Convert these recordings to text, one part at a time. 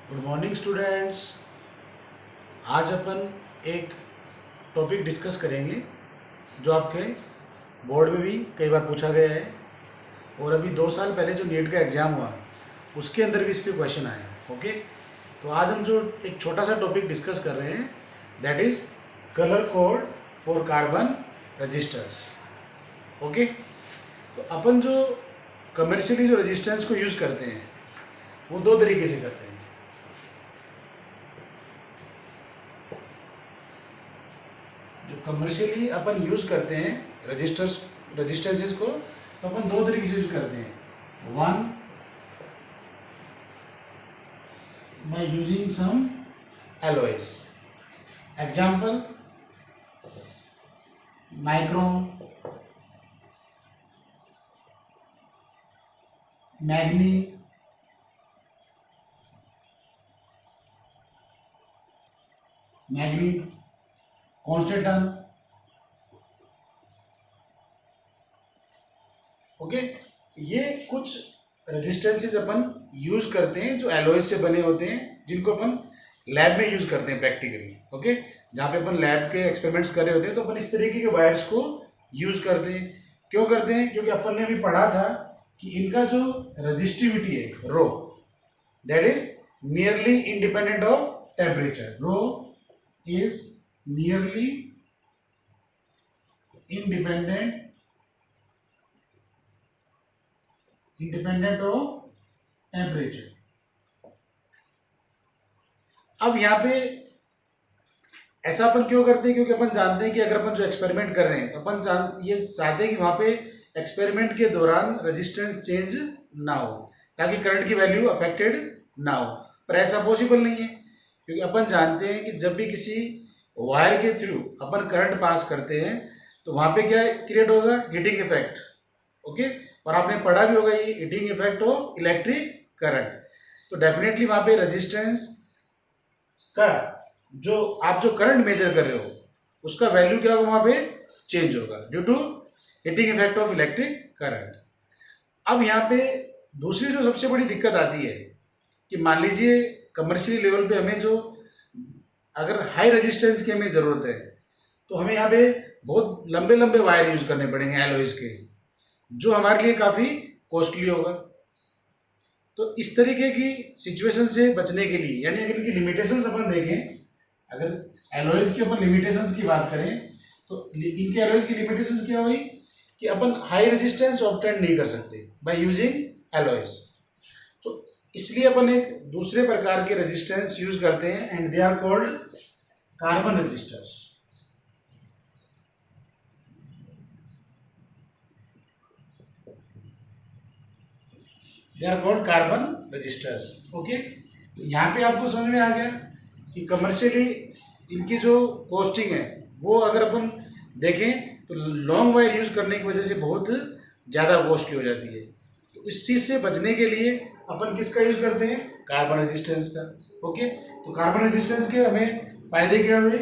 Good morning students. आज अपन एक topic discuss करेंगे जो आपके बोर्ड में भी कई बार पूछा गया है और अभी 2 साल पहले जो नीट का एग्ज़ाम हुआ उसके अंदर भी इस पे क्वेश्चन आए हैं। ओके, तो आज हम जो एक छोटा सा टॉपिक डिस्कस कर रहे हैं that is colour code for carbon registers. Okay, तो अपन जो कमर्शियली जो रजिस्टेंस को यूज़ करते हैं वो दो तरीके से करते हैं। जो कमर्शियली अपन यूज करते हैं रजिस्टेंसेस को, तो अपन दो तरीके से यूज करते हैं। One, by using some alloys. Example, nichrome, manganin, constantan. Okay, ये कुछ रजिस्टेंसेस अपन यूज करते हैं जो एलॉय से बने होते हैं, जिनको अपन लैब में यूज करते हैं प्रैक्टिकली। ओके, जहाँ पे अपन लैब के एक्सपेरिमेंट्स कर रहे होते हैं तो अपन इस तरीके के वायर्स को यूज करते हैं। क्यों करते हैं? क्योंकि अपन ने भी पढ़ा था कि इनका जो रजिस्टिविटी है rho, that is nearly independent of temperature. Rho is nearly independent of temperature. अब यहाँ पे ऐसा अपन क्यों करते हैं? क्योंकि अपन जानते हैं कि अगर अपन जो एक्सपेरिमेंट कर रहे हैं तो अपन ये चाहते हैं कि वहाँ पे एक्सपेरिमेंट के दौरान रेजिस्टेंस चेंज ना हो, ताकि करंट की वैल्यू अफेक्टेड ना हो। पर ऐसा पॉसिबल नहीं है, क्योंकि अपन जानते हैं कि जब भी किसी वायर के थ्रू अपन करंट पास करते हैं तो वहाँ पे क्या क्रिएट होगा? Heating effect. ओके, और आपने पढ़ा भी होगा ये heating effect of electric current. तो डेफिनेटली वहाँ पे रेजिस्टेंस का जो आप जो करंट मेजर कर रहे हो उसका वैल्यू क्या होगा? वहां पे चेंज होगा due to heating effect of electric current. अब यहाँ पे दूसरी जो सबसे बड़ी दिक्कत आती है कि मान लीजिए कमर्शियल लेवल पे हमें जो अगर हाई रेजिस्टेंस की हमें ज़रूरत है तो हमें यहाँ पे बहुत लंबे लंबे वायर यूज करने पड़ेंगे एलॉयज के, जो हमारे लिए काफ़ी कॉस्टली होगा। तो इस तरीके की सिचुएशन से बचने के लिए, यानी अगर इनकी लिमिटेशंस अपन देखें, अगर एलॉयज की अपन लिमिटेशंस की बात करें तो इनके एलॉयज की लिमिटेशंस क्या हुई कि अपन हाई रेजिस्टेंस ऑब्टेन नहीं कर सकते बाय यूजिंग एलॉयज। तो इसलिए अपन एक दूसरे प्रकार के रेजिस्टेंस यूज करते हैं and they are called carbon resistors. They are called carbon registers. Okay, तो यहाँ पे आपको समझ में आ गया कि कमर्शियली इनकी जो कॉस्टिंग है वो अगर अपन देखें तो लॉन्ग वायर यूज करने की वजह से बहुत ज़्यादा कॉस्टली हो जाती है। तो इस चीज़ से बचने के लिए अपन किसका यूज करते हैं? कार्बन रेजिस्टेंस का। ओके, तो कार्बन रेजिस्टेंस के हमें फायदे क्या हुए?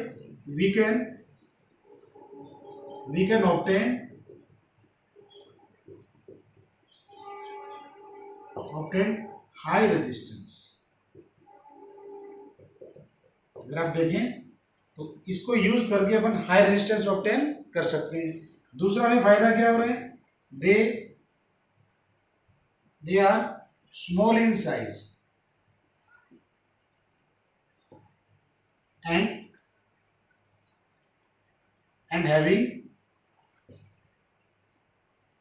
We can obtain high resistance. अगर आप देखें तो इसको यूज करके अपन हाई रेजिस्टेंस ऑब्टेन कर सकते हैं। दूसरा हमें फायदा क्या हो रहा है? They they are small in size and having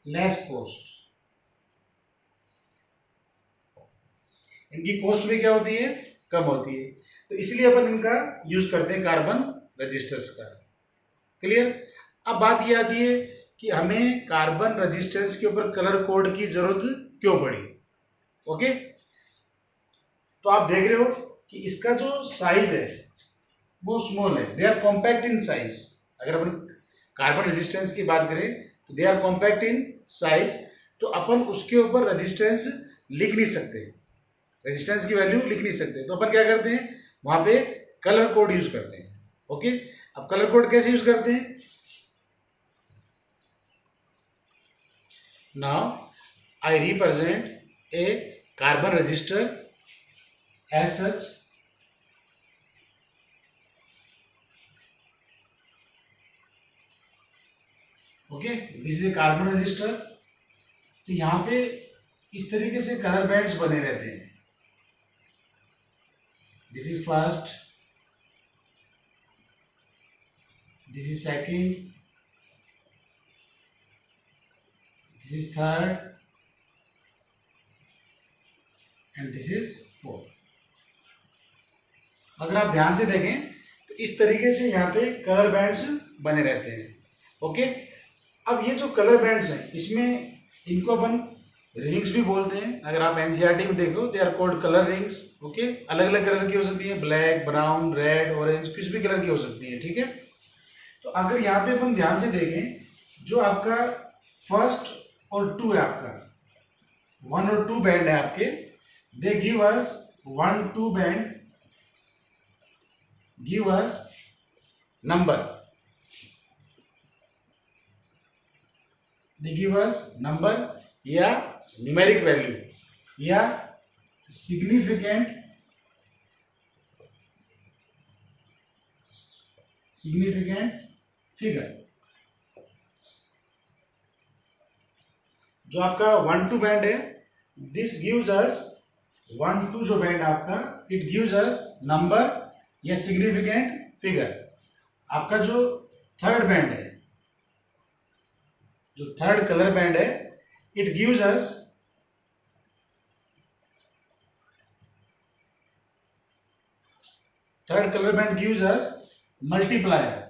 less cost. इनकी कॉस्ट भी क्या होती है? कम होती है। तो इसलिए अपन इनका यूज करते हैं कार्बन रजिस्टर्स का। क्लियर? अब बात ये आती है कि हमें कार्बन रजिस्टेंस के ऊपर कलर कोड की जरूरत क्यों पड़ी? ओके, तो आप देख रहे हो कि इसका जो साइज है वो स्मॉल है, they are compact in size. अगर अपन कार्बन रेजिस्टेंस की बात करें तो they are compact in size, तो अपन उसके ऊपर रेजिस्टेंस लिख नहीं सकते, रेजिस्टेंस की वैल्यू लिख नहीं सकते। तो अपन क्या करते हैं? वहां पे कलर कोड यूज करते हैं। ओके, अब कलर कोड कैसे यूज करते हैं? Now I represent a carbon register as such. Okay, this is a carbon register. तो यहाँ पे इस तरीके से कलर बैंड्स बने रहते हैं। This is first, this is second, this is third and this is fourth. अगर आप ध्यान से देखें तो इस तरीके से यहाँ पे कलर बैंड्स बने रहते हैं। ओके, अब ये जो कलर बैंड्स हैं इसमें इनको अपन रिंग्स भी बोलते हैं। अगर आप एनसीईआरटी में देखो, they are called colour rings. Okay, अलग अलग कलर की हो सकती है, ब्लैक, ब्राउन, रेड, ऑरेंज, किसी भी कलर की हो सकती है। ठीक है, तो अगर यहाँ पे अपन ध्यान से देखें, जो आपका फर्स्ट और टू है, आपका 1 और 2 बैंड है आपके, दे give us 1, 2 band give us number, they give us number या न्यूमेरिक वैल्यू या सिग्निफिकेंट फिगर। जो आपका 1, 2 बैंड है, दिस गिव्स अस 1, 2 जो बैंड आपका, इट गिव्स अस नंबर या सिग्निफिकेंट फिगर। आपका जो थर्ड बैंड है, जो थर्ड कलर बैंड है, it gives us third colour band gives us multiplier.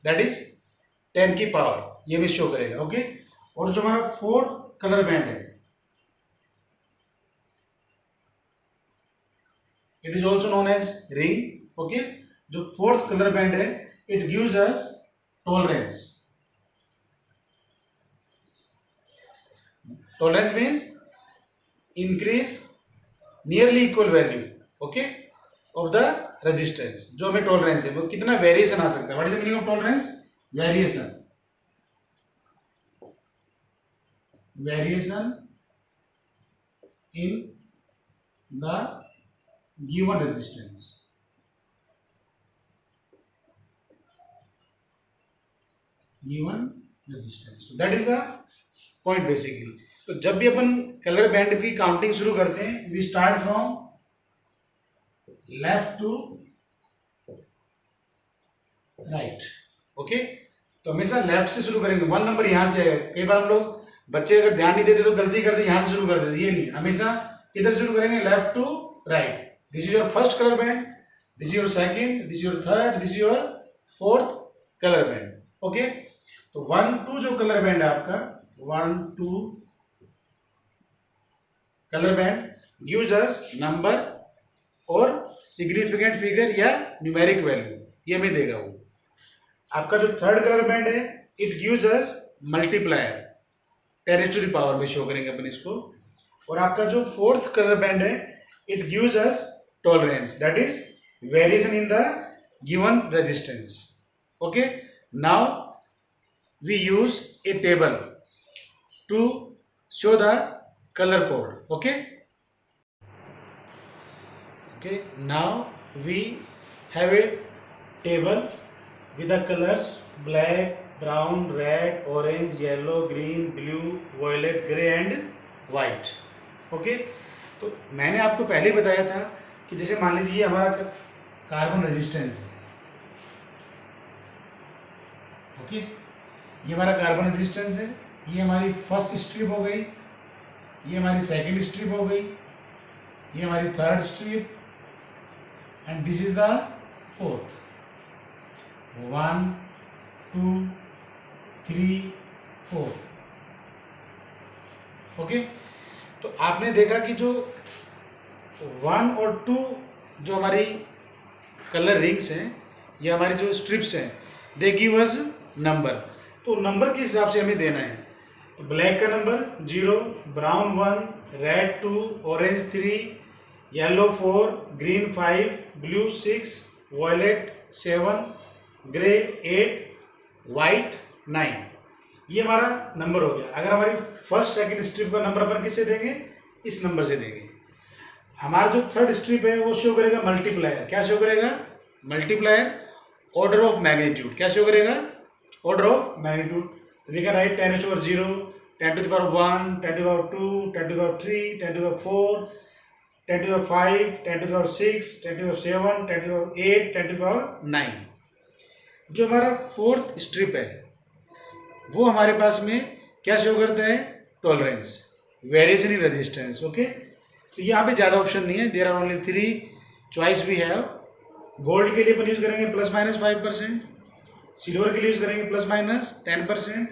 That is 10 की पावर, ये भी शो करेगा। ओके, और जो हमारा फोर्थ कलर बैंड है, it is also known as ring. Okay, जो फोर्थ कलर बैंड है, it gives us tolerance. Tolerance means increase nearly equal value, okay, of the resistance. जो हमें टॉलरेंस है वो कितना वेरिएशन आ सकता है। What is the meaning of tolerance? Variation in the given resistance। That is the point basically. तो जब भी अपन कलर बैंड की काउंटिंग शुरू करते हैं, we start from left to right. Okay, तो हमेशा लेफ्ट से शुरू करेंगे। 1 नंबर यहां से आएगा। कई बार हम लोग बच्चे अगर ध्यान नहीं देते तो गलती करते, यहां से शुरू कर देते। ये नहीं, हमेशा किधर शुरू करेंगे? Left to right. This is your first color band, this is your second, this is your third, this is your fourth color band। okay, तो 1, 2 जो कलर बैंड है आपका, 1, 2 colour band gives us number और significant figure या numeric value, ये हमें देगा वो। आपका जो थर्ड कलर बैंड है, it gives us multiplier, 10 to the power में शो करेंगे अपन इसको। और आपका जो फोर्थ कलर बैंड है, it gives us tolerance, that is variation in the given resistance। okay, now we use a table to show the color code। okay, now we have a table with the colors black, brown, red, orange, yellow, green, blue, violet, gray and white। okay, तो मैंने आपको पहले ही बताया था कि जैसे मान लीजिए हमारा कार्बन रेजिस्टेंस है। ओके, ये हमारा कार्बन रेजिस्टेंस है, ये हमारी फर्स्ट स्ट्रिप हो गई, ये हमारी सेकंड स्ट्रिप हो गई, ये हमारी third strip and this is the fourth. 1, 2, 3, 4। Okay, तो आपने देखा कि जो 1 और 2 जो हमारी कलर रिंग्स हैं, ये हमारी जो स्ट्रिप्स हैं, दे गिव अस नंबर। तो नंबर के हिसाब से हमें देना है। तो ब्लैक का number 0, brown 1, red 2, orange 3, yellow 4, green 5, blue 6, violet 7, grey 8, white 9। ये हमारा नंबर हो गया। अगर हमारी फर्स्ट सेकंड स्ट्रिप का नंबर अपन किससे देंगे, इस नंबर से देंगे। हमारा जो थर्ड स्ट्रिप है वो शो करेगा मल्टीप्लायर। क्या शो करेगा, मल्टीप्लायर ऑर्डर ऑफ मैग्नीट्यूड। क्या शो करेगा, ऑर्डर ऑफ मैग्नीट्यूड। तो वी कैन राइट 10⁻0, 10⁻1, 10⁻2, 10⁻3, 10⁻4, 10⁻5, 10⁻6, 10⁻7, 10⁻8, 10⁻9। जो हमारा फोर्थ स्ट्रिप है वो हमारे पास में क्या शो करता है, tolerance, variation in resistance. Okay, तो यहाँ पे ज़्यादा ऑप्शन नहीं है, there are only 3 choice we have. Gold के लिए अपन यूज करेंगे ±5%, सिल्वर के लिए यूज करेंगे ±10%,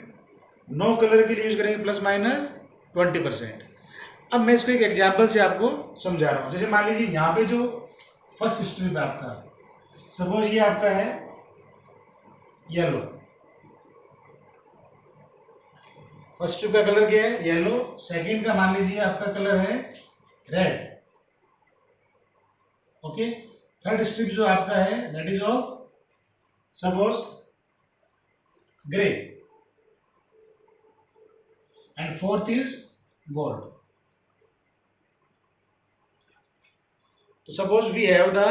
नो कलर के लिए यूज करेंगे ±20%। अब मैं इसको एक एग्जाम्पल से आपको समझा रहा हूँ। जैसे मान लीजिए यहाँ पे जो फर्स्ट स्ट्रिप है आपका, सपोज ये आपका है येलो। फर्स्ट स्ट्रिप का कलर क्या है, येलो। सेकंड का मान लीजिए आपका कलर है रेड। ओके, थर्ड स्ट्रिप जो आपका है that is of suppose grey, and fourth is gold. तो suppose we have the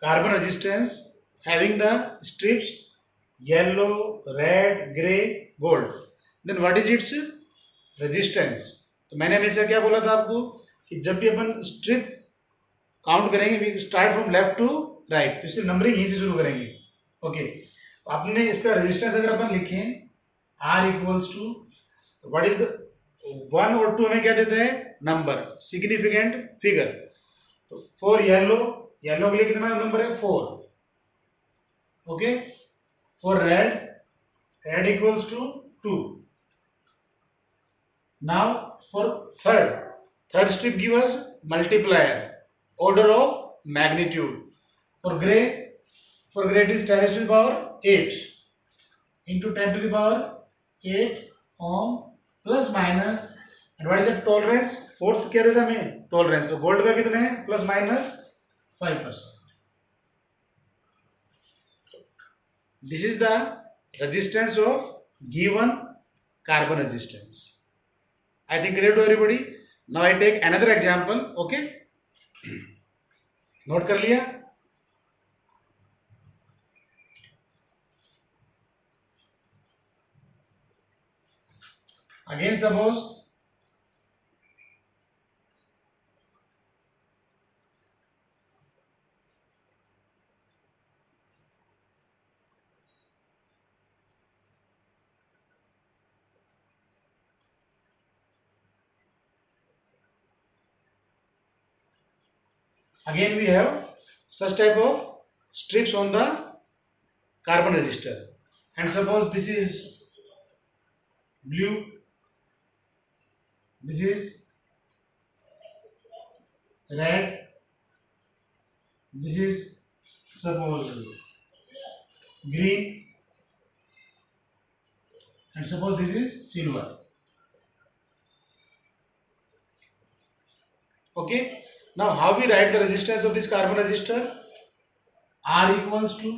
carbon resistance having the strips yellow, red, gray, gold, then what is its resistance? तो मैंने हमेशा क्या बोला था आपको कि जब भी अपन स्ट्रिप काउंट करेंगे we start from left to right, तो इसलिए नंबरिंग यहीं से शुरू करेंगे। ओके, आपने इसका रेजिस्टेंस अगर अपन लिखें R equals to what is the 1 और 2 हमें क्या देता है, नंबर, सिग्निफिकेंट फिगर। तो फॉर येलो, येलो के लिए कितना नंबर है, 4। Okay, for red, red equals to 2। Now for third, third strip give us multiplier, order of magnitude. For grey, for grey it is 10 to the power 8 into 10 to the power 8 ohm plus minus, and what is the tolerance, fourth क्या देता हमें, tolerance. तो gold का कितना है, ±5%। This is the resistance of given carbon resistance. I think clear to everybody. Now I take another example. Okay, note कर लिया। Again suppose again we have such type of strips on the carbon resistor, and suppose this is blue, this is red, this is suppose green, and suppose this is silver. Okay, now how we write the resistance of this carbon resistor, R equals to,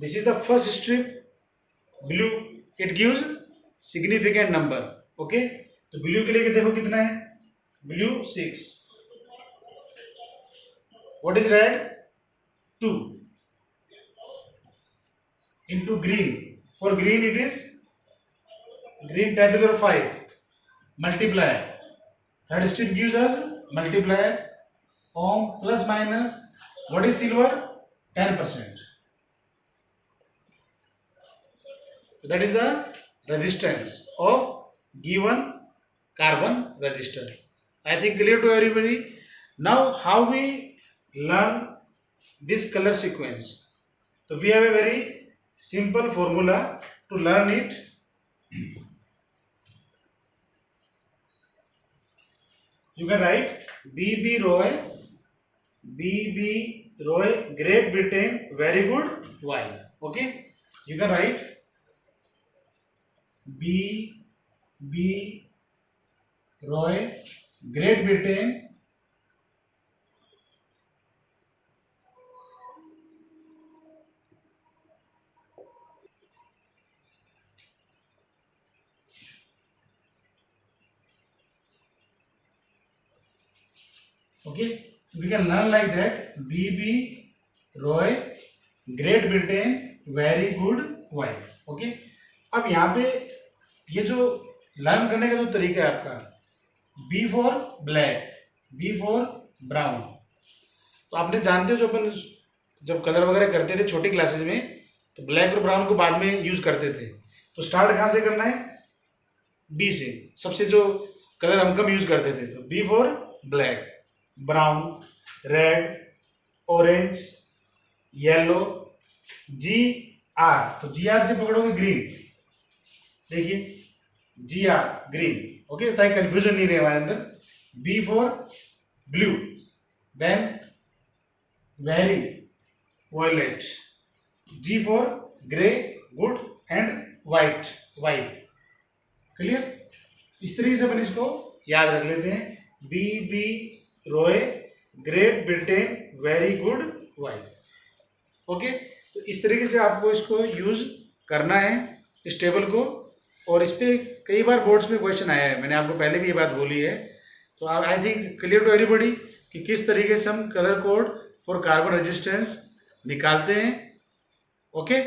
this is the first strip blue, it gives significant number. Okay, तो blue के लिए देखो कितना है, blue 6, what is red 2 into green, for green it is green 10 to the 5 multiplier, third strip gives us multiplier ohm plus minus, what is silver 10%. So that is the resistance of given carbon resistor. I think clear to everybody. Now how we learn this color sequence? So we have a very simple formula to learn it. You can write BB Roy, Great Britain, very good wine. Okay, you can write BB Roy, Great Britain, okay, we can learn like that BB Roy Great Britain very good wife. Okay, अब यहाँ पे ये जो learn करने का जो तरीका है आपका, B for black, B for brown, तो आपने जानते हो जो अपन जब कलर वगैरह करते थे छोटी क्लासेस में, तो ब्लैक और ब्राउन को बाद में यूज करते थे। तो स्टार्ट कहाँ से करना है, बी से, सबसे जो कलर हम कम यूज करते थे। तो B for black, brown, red, orange, yellow, G R, तो जी आर से पकड़ोगे ग्रीन, देखिए जी आर ग्रीन। ओके, ताकि कंफ्यूजन नहीं रहे हमारे अंदर। B for blue, then very violet, G for grey good and white white. Clear, इस तरीके से अपन इसको याद रख लेते हैं, B B Roy Great Britain very good wife. Okay, तो इस तरीके से आपको इसको यूज करना है इस टेबल को, और इस पे कई बार बोर्ड्स में क्वेश्चन आया है, मैंने आपको पहले भी ये बात बोली है। तो I think clear to everybody कि किस तरीके से हम colour code for carbon resistance निकालते हैं। ओके।